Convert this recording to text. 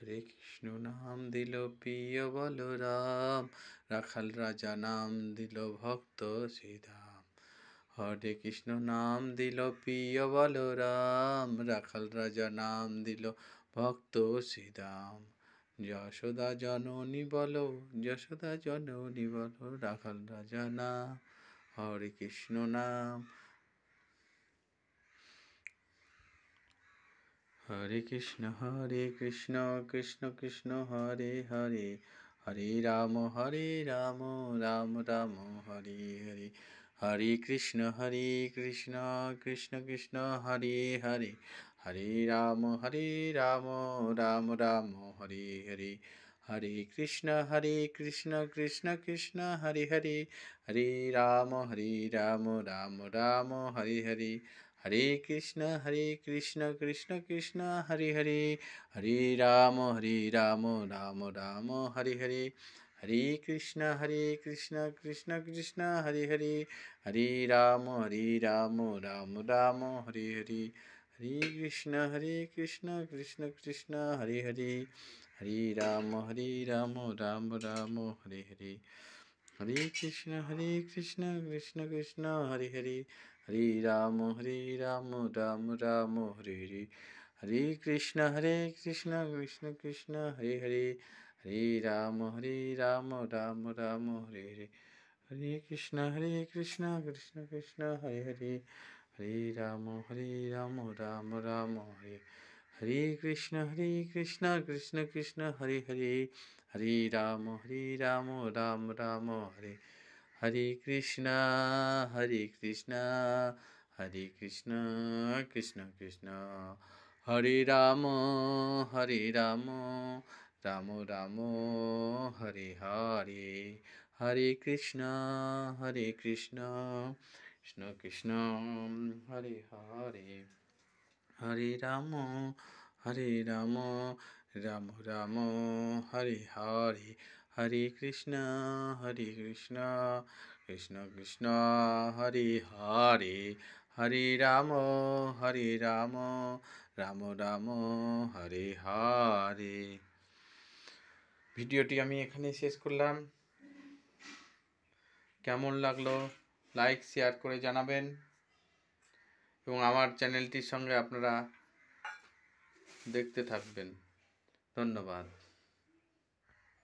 হরে কৃষ্ণ নাম দিল প্রিয় বলরাম, রাখাল রাজা নাম দিল ভক্ত শ্রীরাম। হরে কৃষ্ণ নাম দিল প্রিয় বলরাম, রাখাল রাজা নাম দিল ভক্ত শ্রীরাম। যশোদা জননী বলো, যশোদা জননী বলো, রাখাল রাজা নাম। হরে কৃষ্ণ নাম। হরে কৃষ্ণ কৃষ্ণ কৃষ্ণ হরে হরে, হরে রাম রাম রাম হরে হরে। হরে কৃষ্ণ কৃষ্ণ কৃষ্ণ হরে হরে, হরে রাম রাম রাম হরে হরে। হরে কৃষ্ণ কৃষ্ণ কৃষ্ণ হরে হরে, হরে রাম রাম রাম হরে হরে। হরে কৃষ্ণ কৃষ্ণ কৃষ্ণ হরে হরে, হরে রাম রাম রাম হরে হরে। হরে কৃষ্ণ কৃষ্ণ কৃষ্ণ হরে হরে, হরে রাম রাম রাম হরে হরে। হরে কৃষ্ণ কৃষ্ণ কৃষ্ণ হরে হরে, হরে রাম রাম রাম হরে হরে। হরে কৃষ্ণ কৃষ্ণ কৃষ্ণ হরে হরে, হরে রাম রাম রাম হরে হরে। হরে কৃষ্ণ কৃষ্ণ কৃষ্ণ হরে হরে, হরে রাম রাম রাম হরে হরে। হরে কৃষ্ণ কৃষ্ণ কৃষ্ণ হরে হরে, হরে রাম রাম রাম হরে। হরে কৃষ্ণ কৃষ্ণ হরে হরে, হরে রাম রাম রাম হরে। হরে কৃষ্ণ কৃষ্ণ কৃষ্ণ হরে রাম রাম রাম হরে হরে। হরে কৃষ্ণ কৃষ্ণ কৃষ্ণ হরে হরে, হরে রাম রাম রাম হরে হরে। হরে কৃষ্ণ কৃষ্ণ কৃষ্ণ হরে হরে, হরে রাম রাম রাম হরে হরে। ভিডিওটি আমি এখানে শেষ করলাম। কেমন লাগলো লাইক শেয়ার করে জানাবেন, এবং আমার চ্যানেলটির সঙ্গে আপনারা দেখতে থাকবেন। ধন্যবাদ।